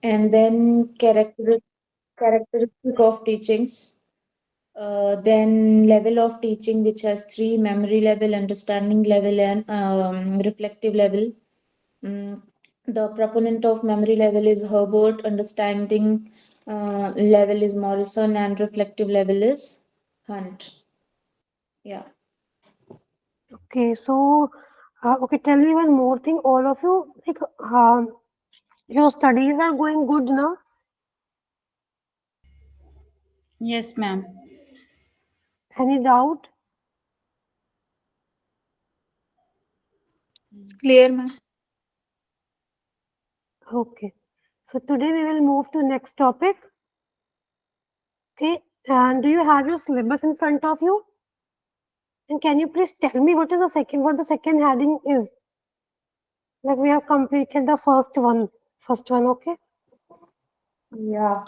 And then characteristic of teachings. Then level of teaching, which has three: memory level, understanding level, and reflective level. Mm, the proponent of memory level is Herbert, understanding level is Morrison, and reflective level is Hunt. Yeah. Okay, so okay, tell me one more thing. All of you, like, your studies are going good now. Yes, ma'am. Any doubt? It's clear, ma'am. Okay. So today we will move to next topic. Okay, and do you have your syllabus in front of you? And can you please tell me what is the second heading is? Like we have completed the first one. First one, okay? Yeah.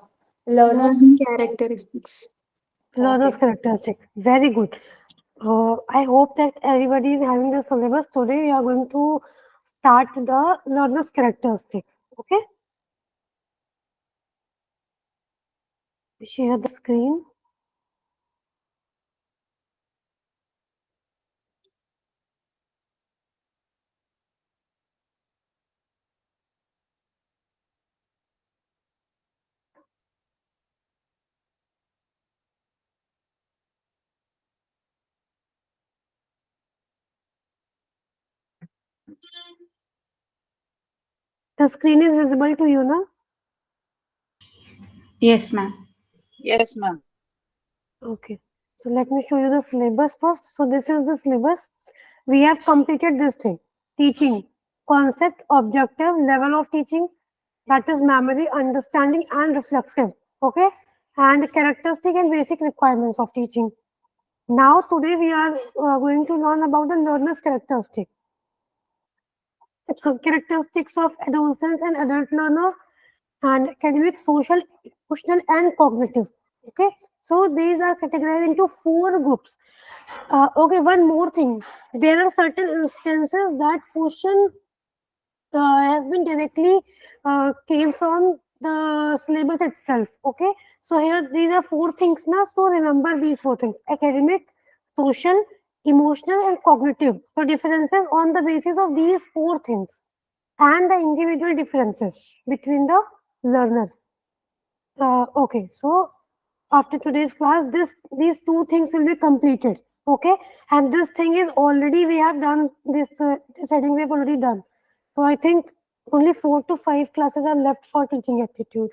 Learners. Learning characteristics. Learner's Okay. characteristic. Very good. I hope that everybody is having the syllabus. Today we are going to start the learner's characteristic. Okay? Share the screen. The screen is visible to you now? Yes, ma'am. Yes, ma'am. Okay. So let me show you the syllabus first. So this is the syllabus. We have completed this thing. Teaching, concept, objective, level of teaching, that is memory, understanding and reflective. Okay. And characteristic and basic requirements of teaching. Now today we are going to learn about the learner's characteristic. Characteristics of adolescents and adult learner and academic, social, emotional and cognitive. Okay. So these are categorized into four groups. Okay, one more thing. There are certain instances that question has been directly came from the syllabus itself. Okay, so here these are four things now. So remember these four things: academic, social, emotional, and cognitive. So differences on the basis of these four things and the individual differences between the learners. Okay, so after today's class, these two things will be completed. Okay, and this thing is already we have done this heading we have already done. So I think only 4 to 5 classes are left for teaching aptitude.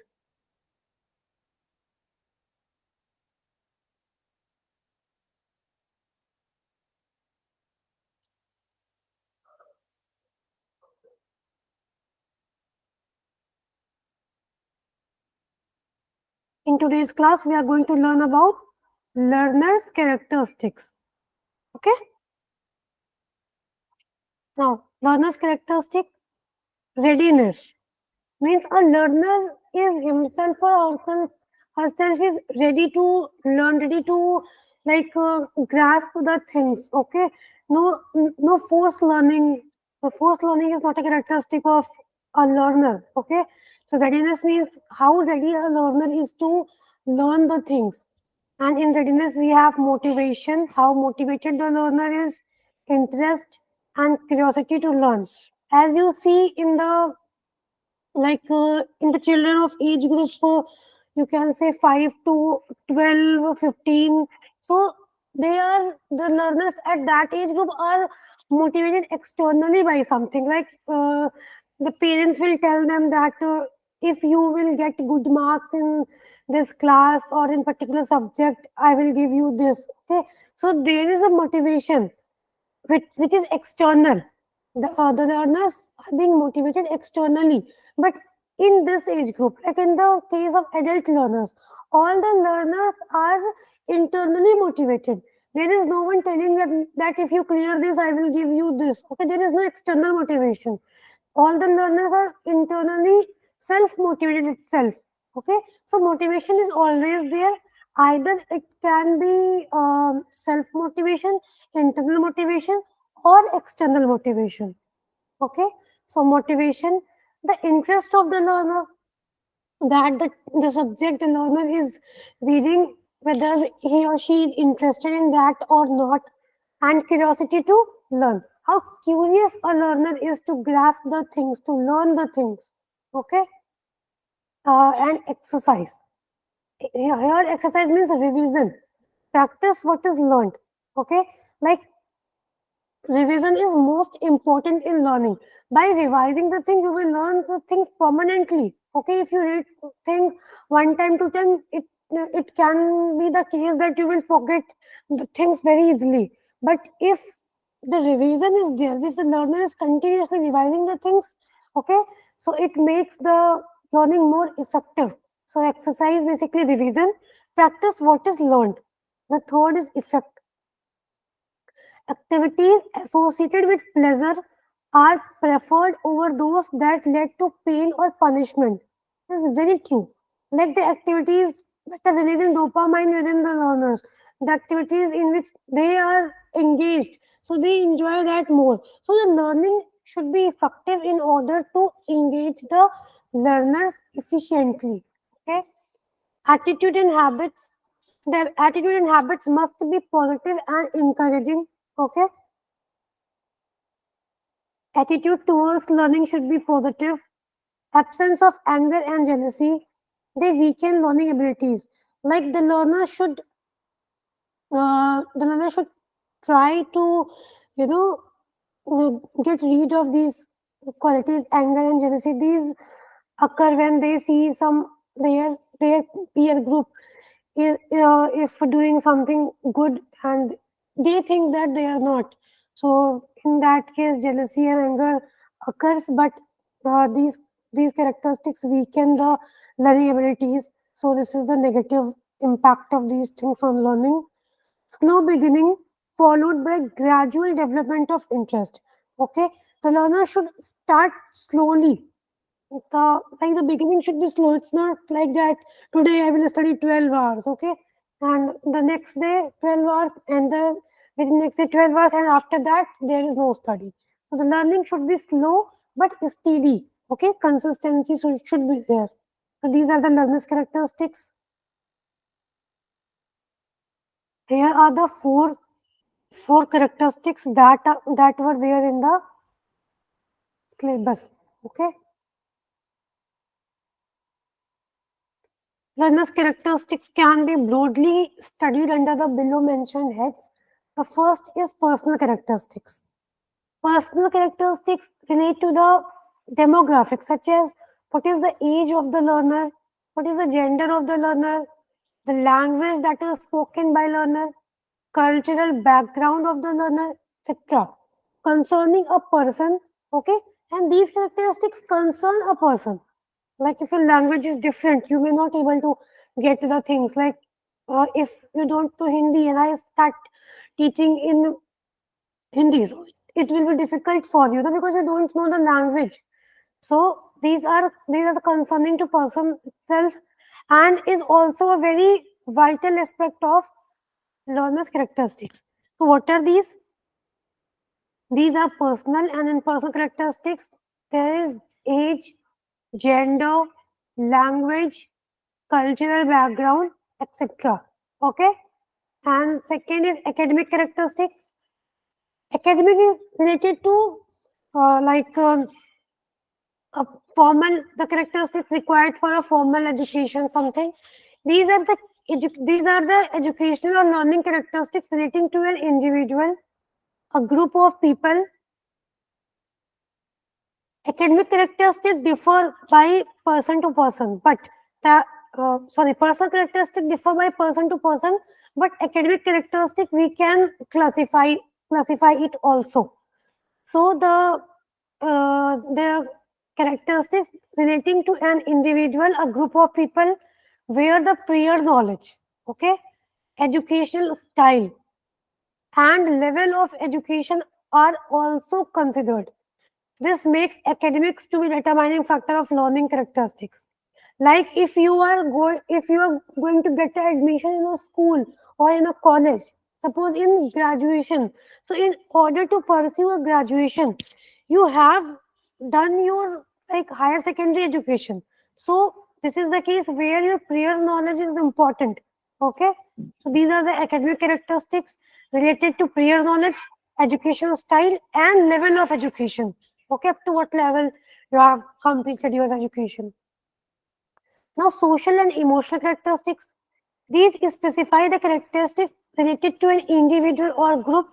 In today's class, we are going to learn about learners' characteristics. Okay, now learners' characteristic readiness. Means a learner is himself or herself is ready to learn, ready to like grasp the things. Okay, no forced learning. The forced learning is not a characteristic of a learner. Okay, so readiness means how ready a learner is to learn the things. And in readiness we have motivation, how motivated the learner is, interest and curiosity to learn. As you see in the in the children of age group, you can say 5 to 12 or 15. So they are the learners at that age group are motivated externally by something like the parents will tell them that if you will get good marks in this class or in particular subject, I will give you this. Okay, so there is a motivation which is external. The learners are being motivated externally. But in this age group, like in the case of adult learners, all the learners are internally motivated. There is no one telling that if you clear this, I will give you this. Okay, there is no external motivation. All the learners are internally self-motivated itself. Okay, so motivation is always there. Either it can be self-motivation, internal motivation, or external motivation. Okay, so motivation, the interest of the learner. that the subject the learner is reading, whether he or she is interested in that or not, and curiosity to learn. How curious a learner is to grasp the things, to learn the things. Okay, and exercise. Here, exercise means revision. Practice what is learned. Okay, like revision is most important in learning. By revising the thing, you will learn the things permanently. Okay, if you read thing one time to time, it can be the case that you will forget the things very easily. But if the revision is there, if the learner is continuously revising the things, okay, so it makes the learning more effective. So exercise basically revision, practice what is learned. The third is effect. Activities associated with pleasure are preferred over those that led to pain or punishment. This is very true. Like the activities that are releasing dopamine within the learners, the activities in which they are engaged, so they enjoy that more. So the learning should be effective in order to engage the learners efficiently. Okay, attitude and habits. The attitude and habits must be positive and encouraging. Okay, attitude towards learning should be positive. Absence of anger and jealousy, they weaken learning abilities. Like the learner should try to, you know, get rid of these qualities, anger and jealousy. These occur when they see some their peer group if doing something good and they think that they are not. So in that case, jealousy and anger occurs, but these characteristics weaken the learning abilities. So this is the negative impact of these things on learning. Slow beginning followed by gradual development of interest. Okay, the learner should start slowly. The beginning should be slow. It's not like that today I will study 12 hours, okay, and the next day 12 hours, and the within next day 12 hours, and after that there is no study. So the learning should be slow but steady. Okay, consistency should be there. So these are the learner's characteristics. Here are the four characteristics that were there in the syllabus. Okay. Learner's characteristics can be broadly studied under the below mentioned heads. The first is personal characteristics. Personal characteristics relate to the demographics, such as what is the age of the learner, what is the gender of the learner, the language that is spoken by learner, cultural background of the learner, etc. Concerning a person, okay, and these characteristics concern a person. Like if your language is different, you may not able to get the things. Like if you don't know Hindi and I start teaching in Hindi, so it will be difficult for you because you don't know the language. So these are the concerning to person itself, and is also a very vital aspect of learner's characteristics. So what are these? These are personal, and in personal characteristics, there is age, gender, language, cultural background, etc. Okay. And second is academic characteristic. Academic is related to like a the characteristics required for a formal education, something. These are these are the educational or learning characteristics relating to an individual, a group of people. Academic characteristics differ by person to person, but the personal characteristics differ by person to person, but academic characteristic we can classify it also. So the characteristics relating to an individual, a group of people, where the prior knowledge, okay, educational style, and level of education are also considered. This makes academics to be determining factor of learning characteristics. Like if you are going to get admission in a school or in a college, suppose in graduation. So in order to pursue a graduation, you have done your like higher secondary education. So this is the case where your prior knowledge is important. Okay, so these are the academic characteristics related to prior knowledge, education style, and level of education. Okay, up to what level you have completed your education. Now, social and emotional characteristics. These specify the characteristics related to an individual or group.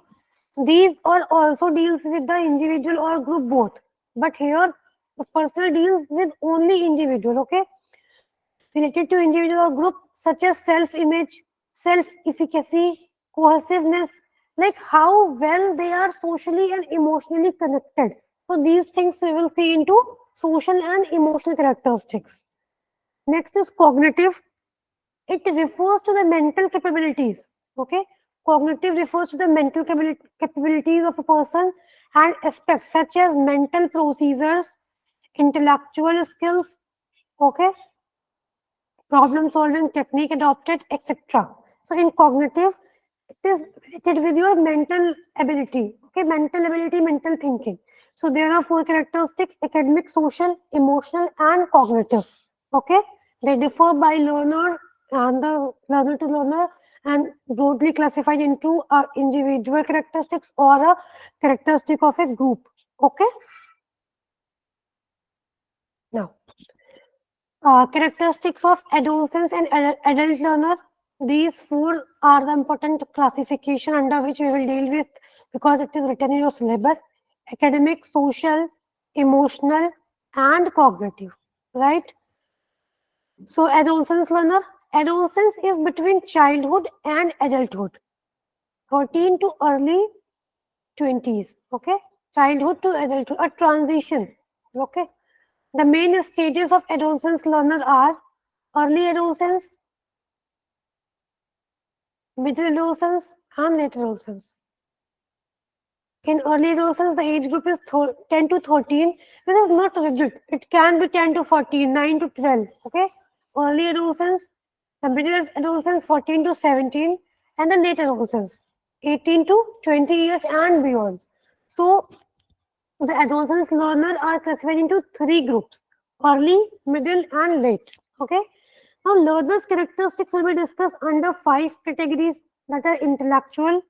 These are also deals with the individual or group both. But here, the personal deals with only individual, okay? Related to individual or group, such as self-image, self-efficacy, cohesiveness, like how well they are socially and emotionally connected. So these things we will see into social and emotional characteristics. Next is cognitive. It refers to the mental capabilities. Okay, cognitive refers to the mental capabilities of a person and aspects such as mental procedures, intellectual skills, okay, problem solving technique adopted, etc. So in cognitive, it is related with your mental ability. Okay, mental ability, mental thinking. So there are four characteristics: academic, social, emotional, and cognitive. Okay, they differ by learner and the learner to learner, and broadly classified into individual characteristics or a characteristic of a group. Okay. Now, characteristics of adolescence and adult learner. These four are the important classification under which we will deal with because it is written in your syllabus: academic, social, emotional, and cognitive. Right? So, adolescence learner. Adolescence is between childhood and adulthood, 13 to early 20s. Okay? Childhood to adulthood, a transition. Okay? The main stages of adolescence learner are early adolescence, middle adolescence, and late adolescence. In early adolescence, the age group is 10 to 13. This is not rigid. It can be 10 to 14, 9 to 12. Okay. Early adolescence, the middle adolescence 14 to 17, and the late adolescence 18 to 20 years and beyond. So the adolescence learner are classified into three groups: early, middle, and late. Okay. Now, learners' characteristics will be discussed under five categories that are intellectual,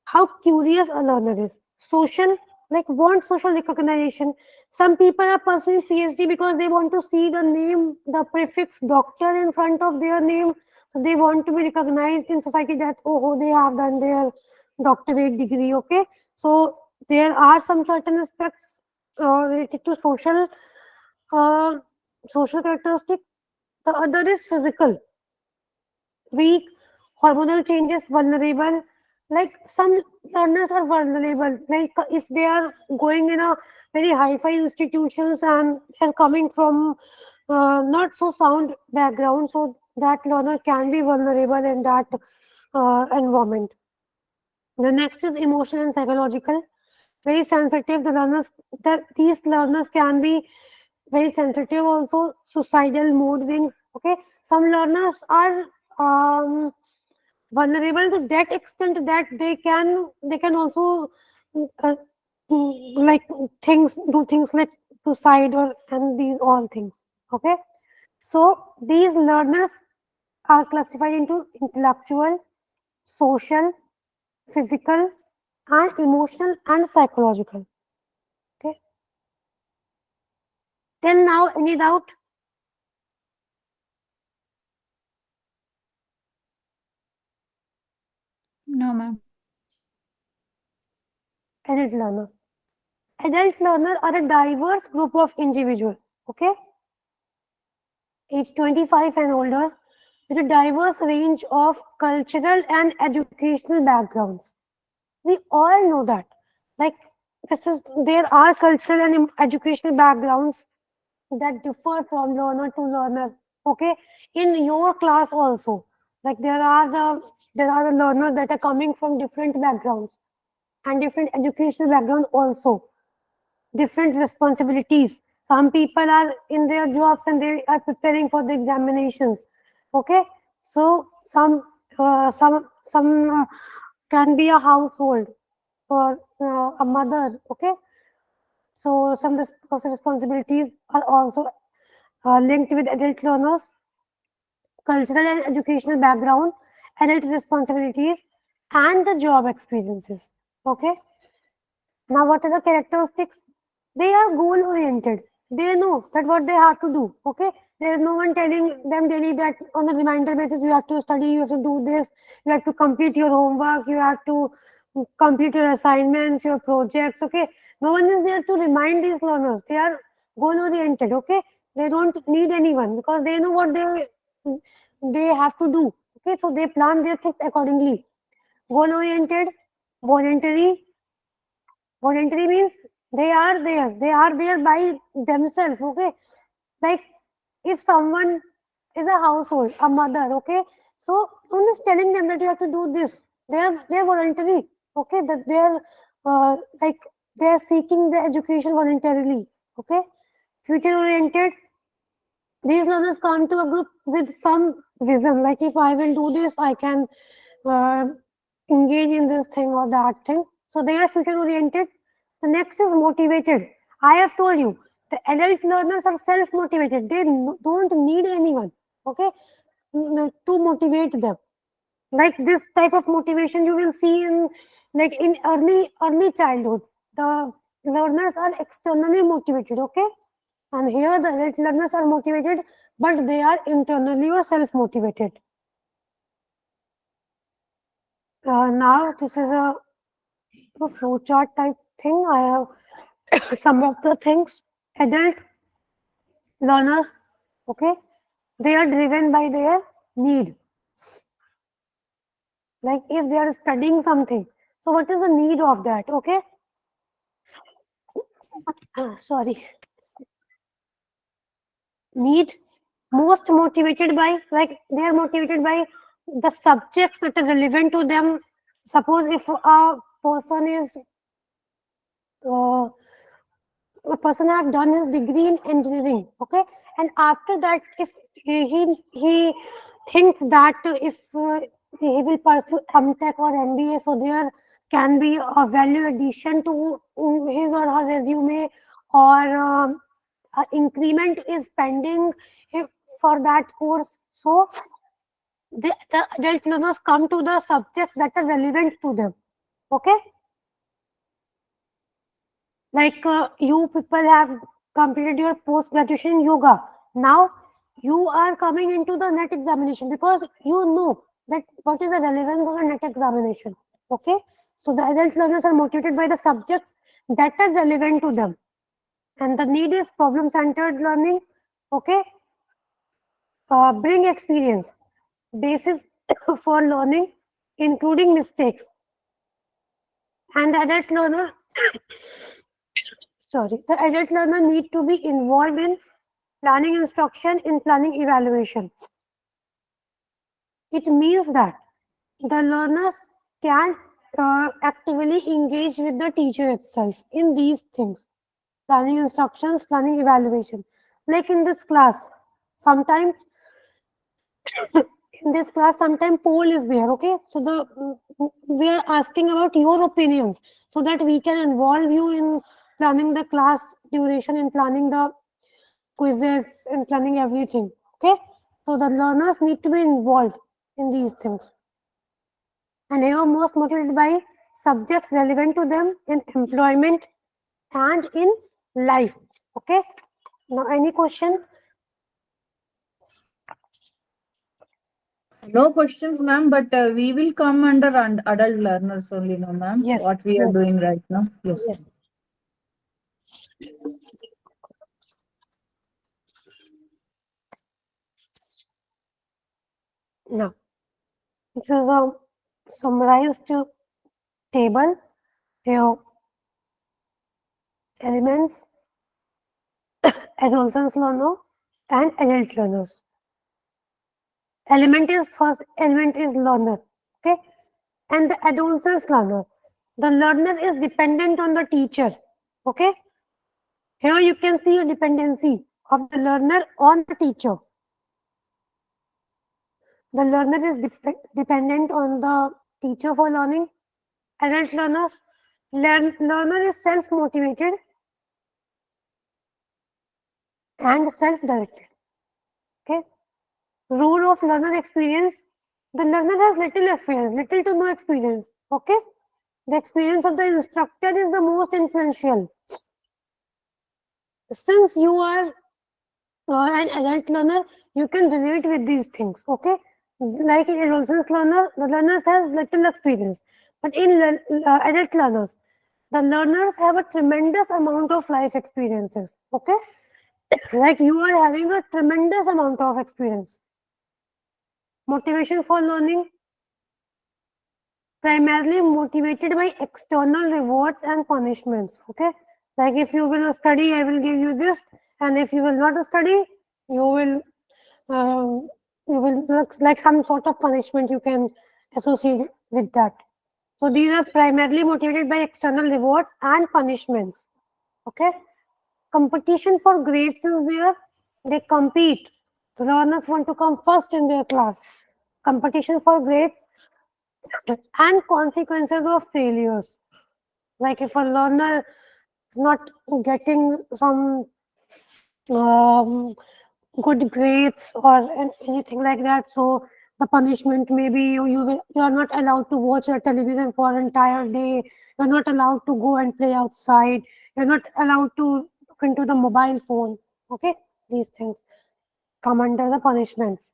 how curious a learner is, social, like want social recognition. Some people are pursuing PhD because they want to see the name, the prefix doctor in front of their name. They want to be recognized in society that, oh, they have done their doctorate degree. Okay, so there are some certain aspects related to uh, social characteristic. The other is physical, weak, hormonal changes, vulnerable. Like some learners are vulnerable. Like if they are going in a very high-fi institutions and they're coming from not so sound background, so that learner can be vulnerable in that environment. The next is emotional and psychological. Very sensitive. These learners can be very sensitive also. Suicidal, mood swings. Okay, some learners are vulnerable to that extent that they can also uh, like do things like suicide or and these all things. Okay, so these learners are classified into intellectual, social, physical, and emotional and psychological. Okay, till now any doubt? No, ma'am. Adult learner. Adult learner are a diverse group of individuals. Okay, age 25 and older, with a diverse range of cultural and educational backgrounds. We all know that. Like there are cultural and educational backgrounds that differ from learner to learner. Okay, in your class also, like there are the learners that are coming from different backgrounds and different educational background also, different responsibilities. Some people are in their jobs and they are preparing for the examinations. Okay, so some can be a household or a mother. Okay, so some responsibilities are also linked with adult learners, cultural and educational background, adult responsibilities, and the job experiences. Okay. Now, what are the characteristics? They are goal oriented. They know that what they have to do. Okay. There is no one telling them daily that on a reminder basis you have to study, you have to do this, you have to complete your homework, you have to complete your assignments, your projects. Okay. No one is there to remind these learners. They are goal oriented. Okay. They don't need anyone because they know what they have to do. Okay. So they plan their things accordingly. Goal oriented, voluntary. Voluntary means they are there by themselves. Okay. Like if someone is a household, a mother, okay, so no one is telling them that you have to do this. They're voluntary. Okay, that they're like they're seeking the education voluntarily. Okay. Future oriented, these learners come to a group with some vision, like if I will do this, I can uh, engage in this thing or that thing. So they are future oriented. The next is motivated. I have told you the adult learners are self motivated. They don't need anyone, okay, to motivate them. Like this type of motivation you will see in like in early childhood. The learners are externally motivated, okay, and here the adult learners are motivated, but they are internally or self motivated. Now this is a flowchart type thing. I have some of the things. Adult learners, okay, they are driven by their need. Like if they are studying something, so what is the need of that? Okay, sorry, need, most motivated by, like they are motivated by the subjects that are relevant to them. Suppose if a person is uh, a person have done his degree in engineering, okay, and after that if he thinks that if he will pursue MTech or MBA, so there can be a value addition to his or her resume, or increment is pending for that course. So the adult learners come to the subjects that are relevant to them. Okay. Like you people have completed your post graduation in yoga. Now you are coming into the NET examination because you know that what is the relevance of a NET examination. Okay. So the adult learners are motivated by the subjects that are relevant to them. And the need is problem centered learning. Okay. Bring experience, basis for learning, including mistakes. And the adult learner, the adult learner need to be involved in planning instruction, in planning evaluation. It means that the learners can actively engage with the teacher itself in these things: planning instructions, planning evaluation. Like in this class, sometimes sometimes poll is there. Okay, so we are asking about your opinions so that we can involve you in planning the class duration, in planning the quizzes, and planning everything. Okay, so the learners need to be involved in these things, and they are most motivated by subjects relevant to them in employment and in life. Okay, now any question? No questions, ma'am, but we will come under adult learners only, no, ma'am. Yes, What we are yes, doing right now. Yes. yes. Now this is a summarized table. Here elements, adolescent learner and adult learners. First element is learner, okay, and the adolescent learner. The learner is dependent on the teacher, okay. Here you can see a dependency of the learner on the teacher. The learner is dependent on the teacher for learning. Adult learners, learner is self-motivated and self-directed. Okay. Role of learner experience. The learner has little experience, little to no experience. Okay. The experience of the instructor is the most influential. Since you are an adult learner, you can relate with these things. Okay. Like in adolescence learner, the learners has little experience. But in adult learners, the learners have a tremendous amount of life experiences. Okay. Like you are having a tremendous amount of experience. Motivation for learning, primarily motivated by external rewards and punishments. Okay, like if you will study, I will give you this, and if you will not study, you will look like some sort of punishment you can associate with that. So these are primarily motivated by external rewards and punishments. Okay, competition for grades is there. They compete. The learners want to come first in their class. Competition for grades and consequences of failures. Like if a learner is not getting some um, good grades or anything like that, so the punishment may be you are not allowed to watch a television for an entire day. You are not allowed to go and play outside. You are not allowed to look into the mobile phone. Okay, these things come under the punishments.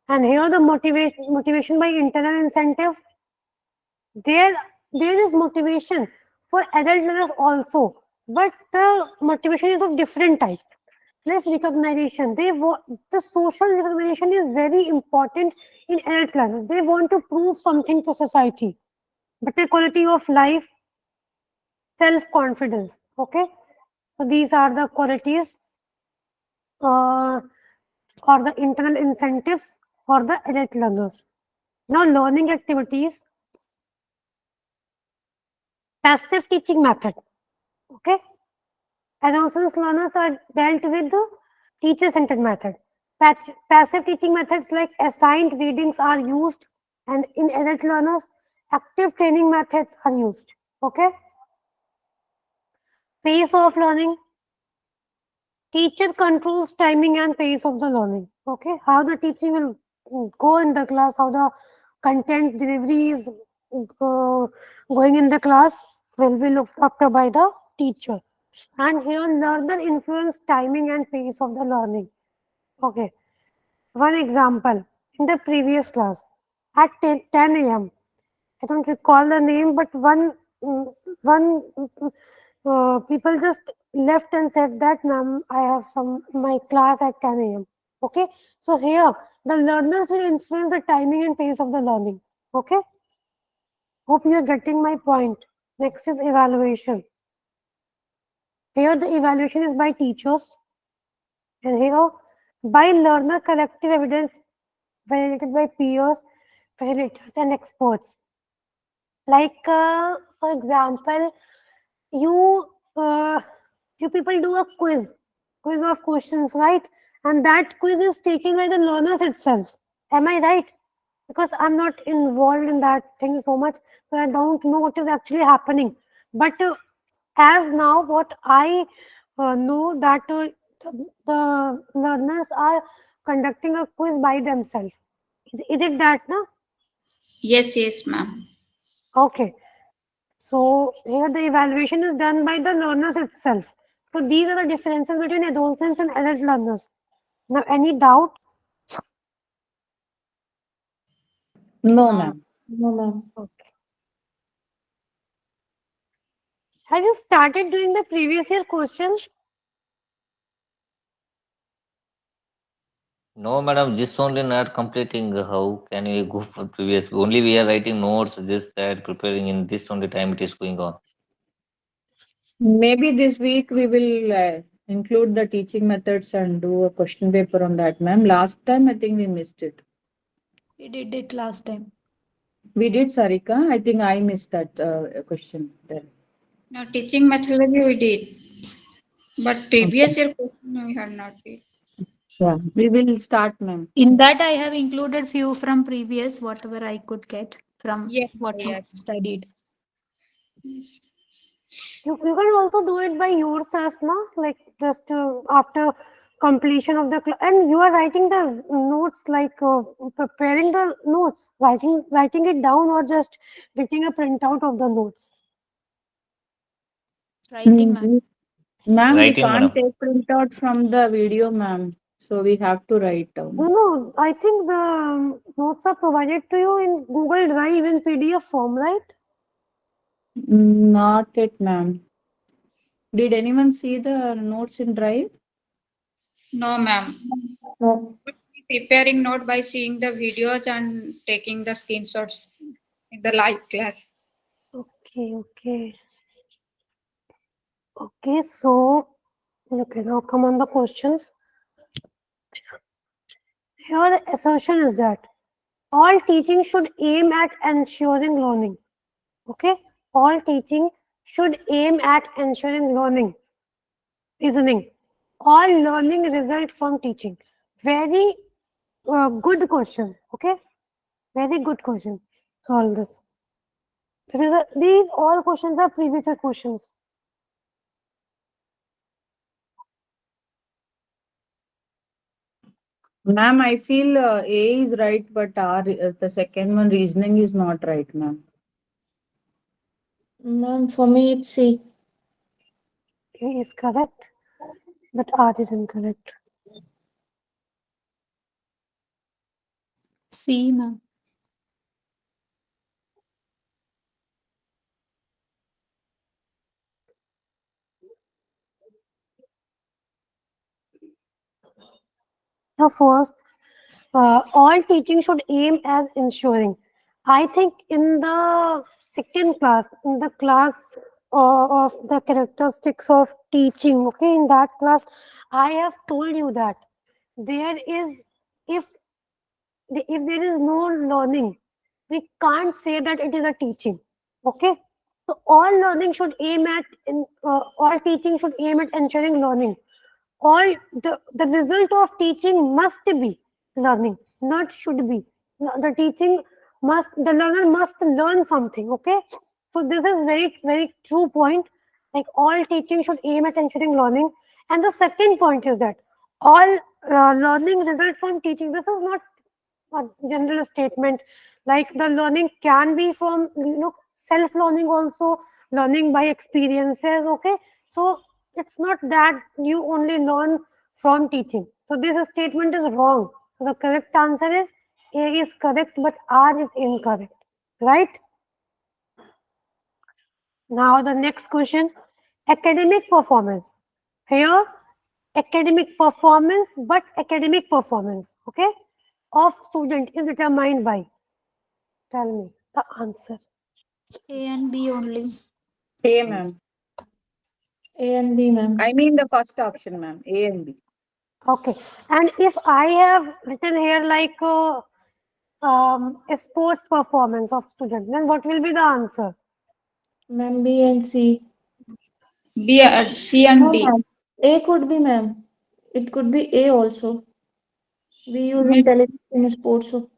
And here the motivation by internal incentive. There is motivation for adult learners also, but the motivation is of different type. Self recognition. The social recognition is very important in adult learners. They want to prove something to society. Better quality of life, self confidence. Okay, so these are the qualities uh, or the internal incentives for the adult learners. Now, learning activities, passive teaching method. Okay, adolescent learners are dealt with the teacher-centered method. Passive teaching methods like assigned readings are used, and in adult learners, active training methods are used. Okay. Pace of learning. Teacher controls timing and pace of the learning. Okay. How the teaching will go in the class, how the content delivery is going in the class will be looked after by the teacher. And here learner influence timing and pace of the learning. Okay. One example, in the previous class at 10 a.m. I don't recall the name, but one people just left and said that, ma'am, I have my class at 10 a.m. Okay. So here the learners will influence the timing and pace of the learning. Okay. Hope you are getting my point. Next is evaluation. Here the evaluation is by teachers, and here by learner collective evidence validated by peers, validators, and experts. Like, for example, you you people do a quiz of questions, right? And that quiz is taken by the learners itself. Am I right? Because I'm not involved in that thing so much, so I don't know what is actually happening. But as now, what I know that the learners are conducting a quiz by themselves. Is it that, no? Yes, ma'am. Okay. So here the evaluation is done by the learners itself. So these are the differences between adolescents and adult learners. Now, any doubt? No, No. ma'am. No, ma'am. Okay. Have you started doing the previous year questions? No, madam, this only not completing. How can we go for previous? Only we are writing notes, this, that, preparing in this only time it is going on. Maybe this week we will include the teaching methods and do a question paper on that, ma'am. Last time I think we missed it. We did it last time. We did, Sarika. I think I missed that question there. No, teaching methodology we did, but previous year question we have not did. Yeah, we will start, ma'am. In that, I have included few from previous, whatever I could get from Yes, what we yes. studied. You can also do it by yourself, no? Like just after completion of the class, and you are writing the notes, like preparing the notes, writing it down, or just getting a printout of the notes. Writing, ma'am. Ma'am, we Writing, can't madam. take printout from the video, ma'am. So we have to write No, down. no, I think the notes are provided to you in Google Drive in PDF form, right? Not it, ma'am. Did anyone see the notes in Drive? No, ma'am. No. Preparing note by seeing the videos and taking the screenshots in the live class. Okay, okay. Okay, so, okay, now come on the questions. Here the assertion is that all teaching should aim at ensuring learning. Okay, all teaching should aim at ensuring learning. Reasoning. All learning result from teaching. Very good question. Okay, very good question. Solve this. These all questions are previous year questions. Ma'am, I feel A is right, but the second one, reasoning, is not right, ma'am. Ma'am, for me it's C. A is correct, but R is incorrect. C, ma'am. Now, first, all teaching should aim as ensuring. I think in the second class, in the class of the characteristics of teaching, okay, in that class, I have told you that there is, if there is no learning, we can't say that it is a teaching. Okay, so all learning should aim at all teaching should aim at ensuring learning. All the result of teaching must be learning, not should be. The teaching must, the learner must learn something. Okay, so this is very true point. Like all teaching should aim at ensuring learning. And the second point is that all learning result from teaching. This is not a general statement. Like the learning can be from self learning also, learning by experiences. Okay, so it's not that you only learn from teaching. So this statement is wrong. So the correct answer is A is correct, but R is incorrect. Right? Now the next question, academic performance. Here, academic performance, but academic performance, okay, of student is determined by. Tell me the answer. A and B only. A, ma'am. A and B, ma'am. I mean the first option, ma'am. A and B. Okay, and if I have written here like a sports performance of students, then what will be the answer? Ma'am, B and C. B, C and No, D. ma'am. A could be, ma'am. It could be A also. We use Maybe intelligence in sports. So.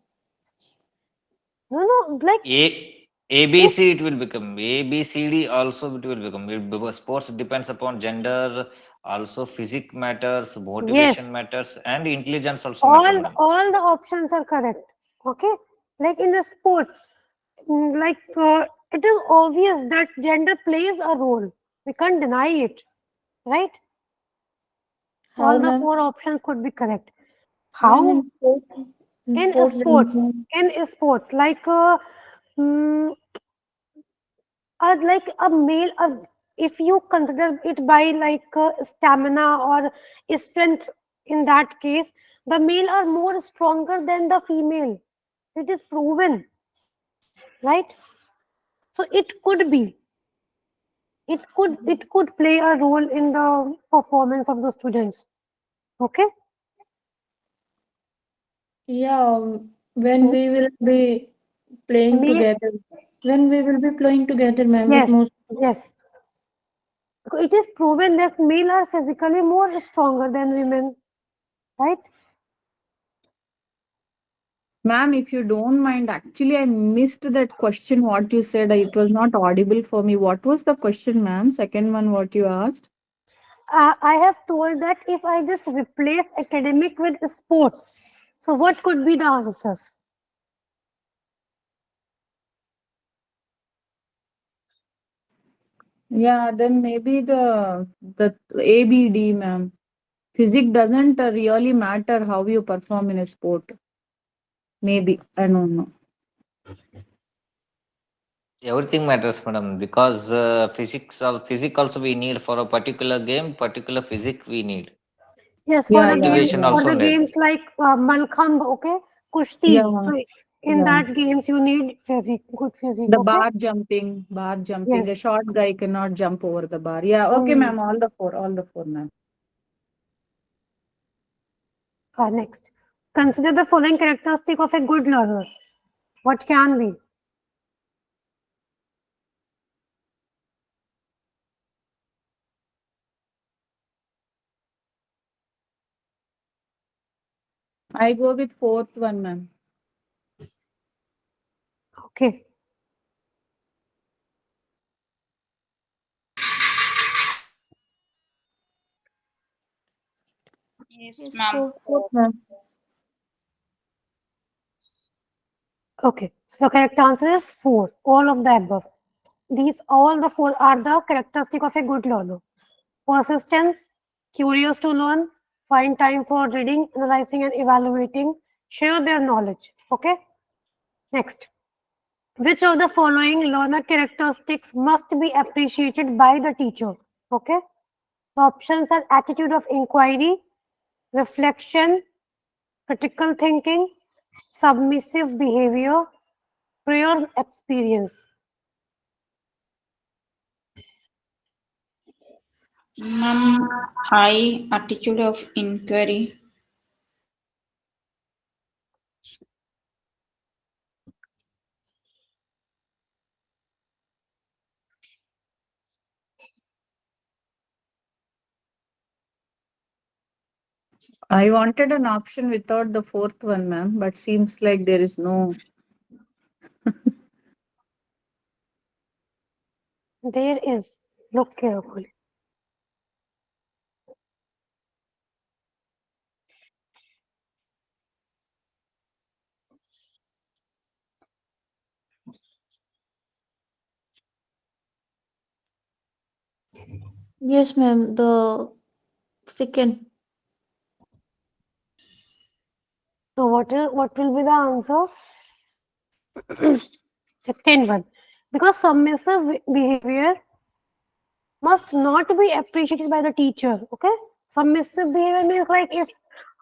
No, like A B C it will become A B C D also it will become because sports depends upon gender, also physics matters, motivation yes, matters, and intelligence also matter, madam. all the options are correct. Okay, like in the sports, like it is obvious that gender plays a role. We can't deny it, right? How, All the ma'am? four options could be correct. Ma'am, How? in In sports, there is sports, no- in sports, like mm, like a male, if you consider it by like stamina or strength, in that case, the male are more stronger than the female. It is proven, right? So it could play a role in the performance of the students. Okay. Yeah, when we will be playing Male, together. When we will be playing together, ma'am, with yes, most. yes. It is proven that male are physically more stronger than women, right? Ma'am, if you don't mind, actually, I missed that question. What you said, it was not audible for me. What was the question, ma'am? Second one, what you asked? I have told that if I just replace academic with sports, so what could be the answers? Yeah, then maybe the ABD, ma'am. Physics doesn't really matter how you perform in a sport. Maybe, I don't know. Everything matters, madam, because physics also we need for a particular game, particular physics we need. Yes, for Yeah, the yeah, games, Motivation yeah. for also the need. games like Malkhambh, okay, Yeah, Kushti. So in yeah. that games you need physics, good physics, The okay? bar jumping. A Yes. short guy cannot jump over the bar. Yeah, okay, Mm. ma'am. All the four, ma'am. Next, consider the following characteristic of a good learner. What can be? I go with fourth one, ma'am. Okay. Yes, Yes, ma'am. fourth. Ma'am. Okay. So the correct answer is 4. All of the above. These all the 4 are the characteristic of a good learner. Persistence, curious to learn, find time for reading, analyzing and evaluating, share their knowledge. Okay. Next. Which of the following learner characteristics must be appreciated by the teacher? Okay. The options are attitude of inquiry, reflection, critical thinking, submissive behavior, prior experience. Ma'am, high attitude of inquiry. I wanted an option without the fourth one, ma'am, but seems like there is no. There is. Look carefully. Yes, ma'am. The second. So what will be the answer? Second one. Because submissive behavior must not be appreciated by the teacher. Okay. Submissive behavior means like if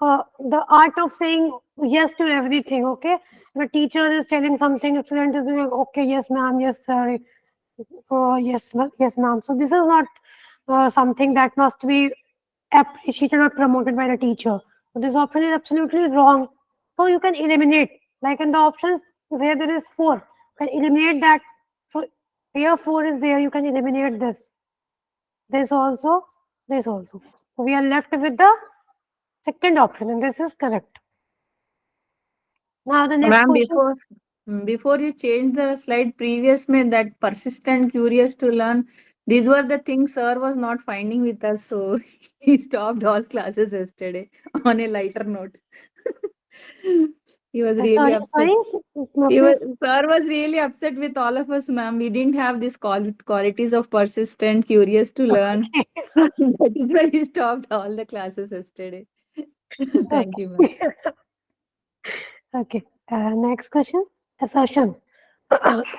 the art of saying yes to everything. Okay. The teacher is telling something, a student is doing okay, yes, ma'am, yes, sir, yes, yes, ma'am. So this is not something that must be appreciated or promoted by the teacher. So this option is absolutely wrong. So you can eliminate, like in the options where there is 4, you can eliminate that. So here 4 is there, you can eliminate this. This also, this also. So we are left with the second option, and this is correct. Now the next Ma'am, question. before you change the slide previous me that persistent, curious to learn, these were the things sir was not finding with us, so he stopped all classes yesterday on a lighter note. He was really Sorry, upset. sorry. No, please. Sir was really upset with all of us, ma'am. We didn't have these qualities of persistent, curious to learn. That is why he stopped all the classes yesterday. Thank you, ma'am. Okay. Okay. Next question. Assertion.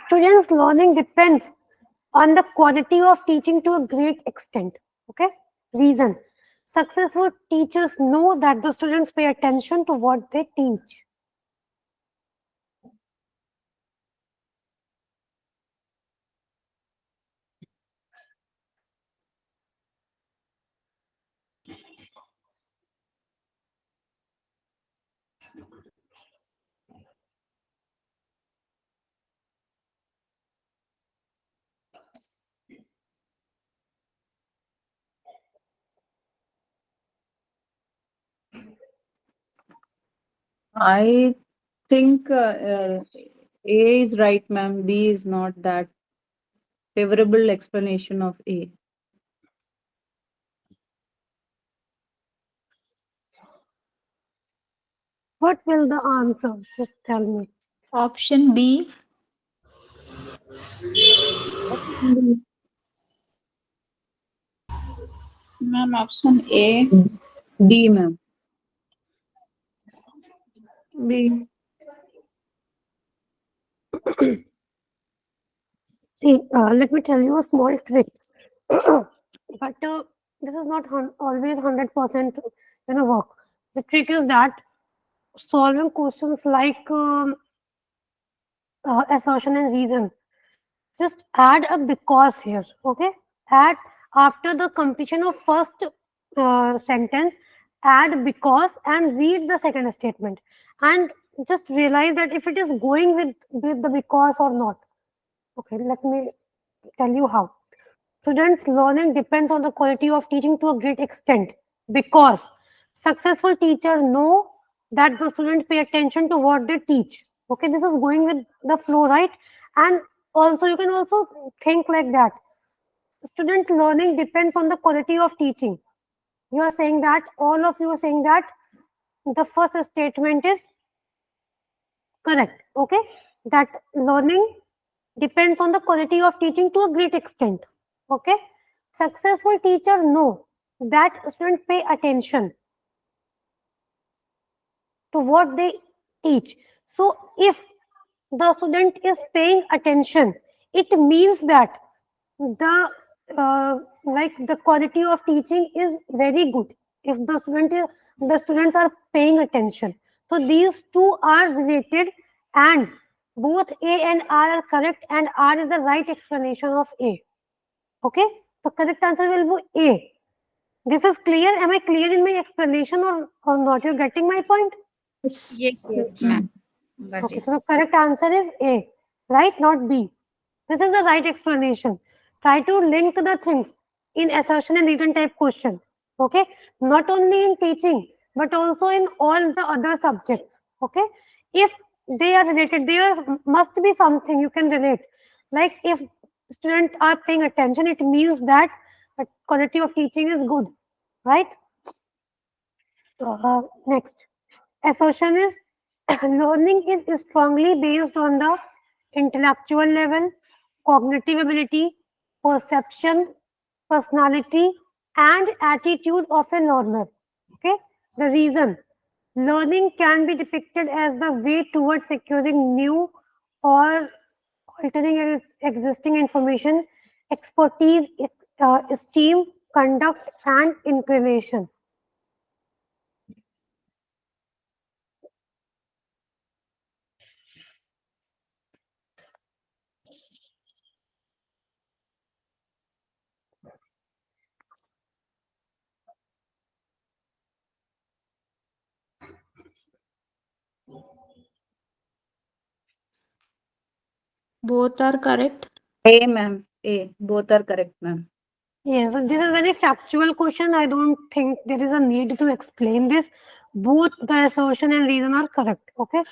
Students' learning depends on the quality of teaching to a great extent. Okay. Reason. Successful teachers know that the students pay attention to what they teach. I think A is right, ma'am. B is not that favorable explanation of A. What will the answer? Just tell me. Option B. Ma'am, option A. D, ma'am. B. See, let me tell you a small trick. But this is not always 100% work. The trick is that solving questions like assertion and reason, just add a because here. Okay, add after the completion of first sentence, add because and read the second statement, and just realize that if it is going with the because or not. Okay, let me tell you how. Students' learning depends on the quality of teaching to a great extent, because successful teachers know that the student pay attention to what they teach. Okay, this is going with the flow, right? And also, you can also think like that. Student learning depends on the quality of teaching. You are saying that, all of you are saying that the first statement is correct. Okay, that learning depends on the quality of teaching to a great extent. Okay, successful teacher know that students pay attention to what they teach. So if the student is paying attention, it means that the like the quality of teaching is very good. If the students are paying attention, so these two are related, and both A and R are correct, and R is the right explanation of A. Okay, the correct answer will be A. This is clear. Am I clear in my explanation, or not? You're getting my point? Yes, Yes, ma'am. ma'am. Got Okay, it. so the correct answer is A, right? Not B. This is the right explanation. Try to link the things in assertion and reason type question. Okay, not only in teaching but also in all the other subjects. Okay, if they are related, there must be something you can relate. Like if students are paying attention, it means that the quality of teaching is good, right? Next, assertion is learning is strongly based on the intellectual level, cognitive ability, perception, personality, and attitude of a learner. Okay, the reason learning can be depicted as the way towards securing new or altering existing information, expertise, esteem, conduct, and inclination. Both are correct. A, ma'am. A. Both are correct, ma'am. Yes, this is a very factual question. I don't think there is a need to explain this. Both the assertion and reason are correct. Okay,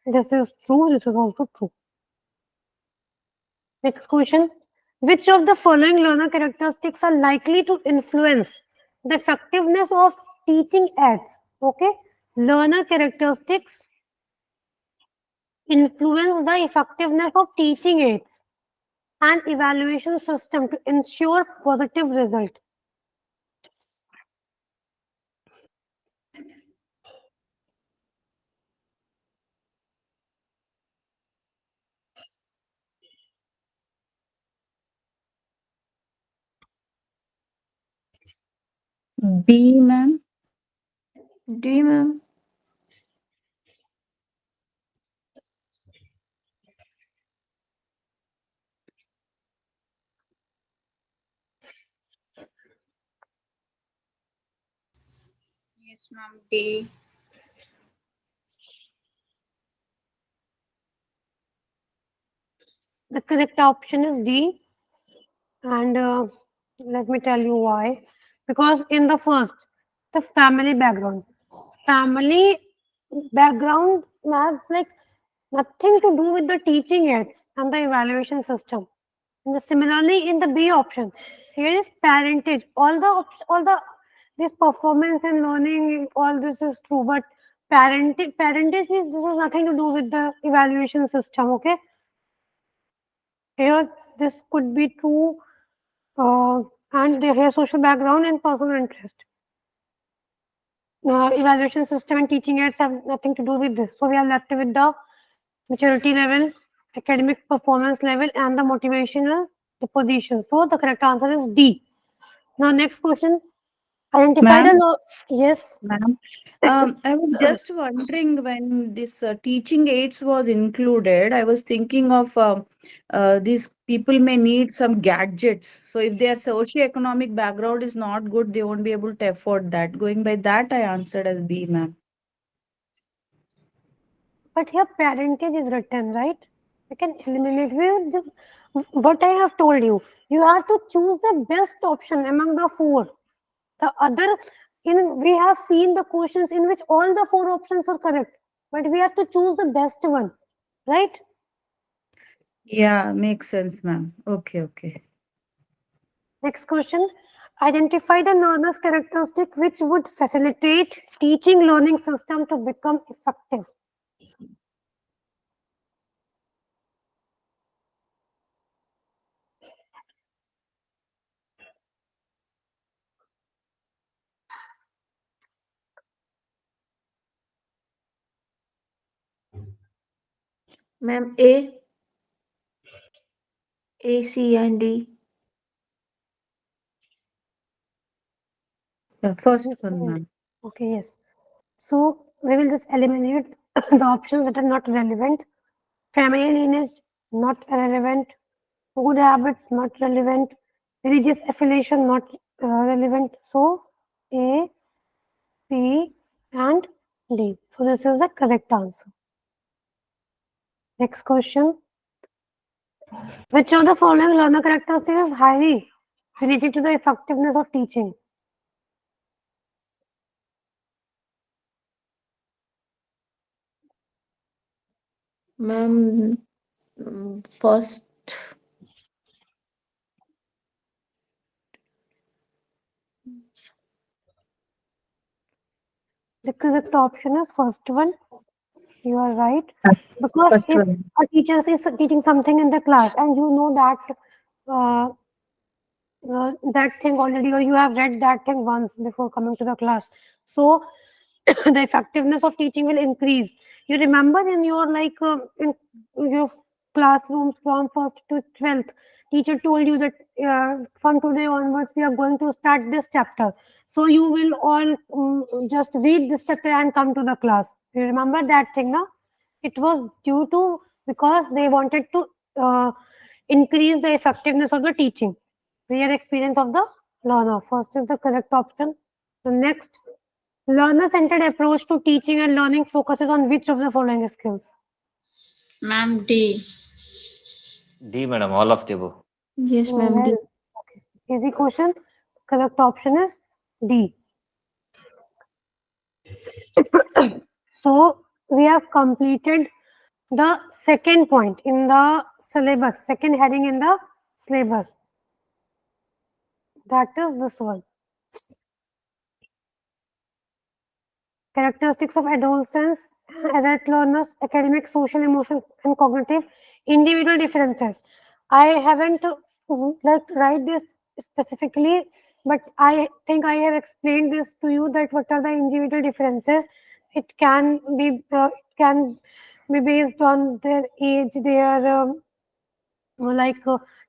this is true. This is also true. Next question: which of the following learner characteristics are likely to influence the effectiveness of teaching aids? Okay, learner characteristics influence the effectiveness of teaching aids and evaluation system to ensure positive result. B, ma'am. D, ma'am. Yes, ma'am. D. The correct option is D, and let me tell you why. Because in the first, the family background has like nothing to do with the teaching aids and the evaluation system. And similarly, in the B option, here is parentage. All the this performance and learning, all this is true, but parentage means this has nothing to do with the evaluation system, okay? Here, this could be true, and they have social background and personal interest. Evaluation system and teaching aids have nothing to do with this. So we are left with the maturity level, academic performance level, and the motivational the position. So the correct answer is D. Now, next question. Identify Ma'am? the law. Yes. Ma'am, I was just wondering when this teaching aids was included, I was thinking of these people may need some gadgets. So if their socio-economic background is not good, they won't be able to afford that. Going by that, I answered as B, ma'am. But here parentage is written, right? You can eliminate. What I have told you, you have to choose the best option among the four. The other, we have seen the questions in which all the four options are correct, but we have to choose the best one, right? Yeah, makes sense, ma'am. Okay, okay. Next question. Identify the learner's characteristic which would facilitate teaching learning system to become effective. Ma'am, A, C, and D. The first Yes, one, and- ma'am. Okay, yes. So we will just eliminate the options that are not relevant. Family lineage, not relevant. Good habits, not relevant. Religious affiliation, not relevant. So A, C, and D. So this is the correct answer. Next question. Which of the following learner characteristics is highly related to the effectiveness of teaching? Ma'am, first, The correct option is first one. You are right. Because First if one. a teacher is teaching something in the class and you know that that thing already, or you have read that thing once before coming to the class, so the effectiveness of teaching will increase. You remember in your in your classrooms from 1st to 12th, teacher told you that from today onwards we are going to start this chapter, so you will all just read this chapter and come to the class. You remember that thing, no? It was due to because they wanted to increase the effectiveness of the teaching. Real experience of the learner. First is the correct option. The next, learner-centered approach to teaching and learning focuses on which of the following skills? Ma'am, D. D, madam, all of the above. yes, ma'am, D. Well, okay. Easy question. Correct option is D. So we have completed the second point in the syllabus, second heading in the syllabus. That is this one. Characteristics of adolescents, adult learners, academic, social, emotional, and cognitive, individual differences. I haven't write this specifically, but I think I have explained this to you that what are the individual differences. It can be based on their age, their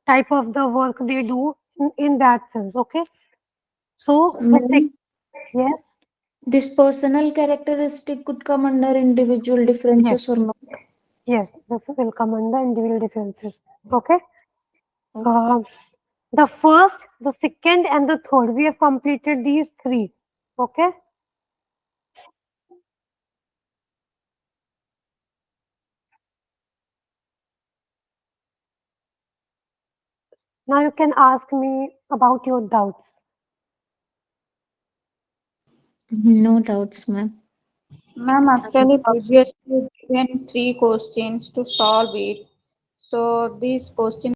type of the work they do in that sense. Okay, so Ma'am, yes, this personal characteristic could come under individual differences yes. or not. Yes, this will come under individual differences. Okay. Okay. The first, the second, and the third. We have completed these three. Okay. Now you can ask me about your doubts. No doubts, ma'am. Ma'am, actually previously given three questions to solve it. So these questions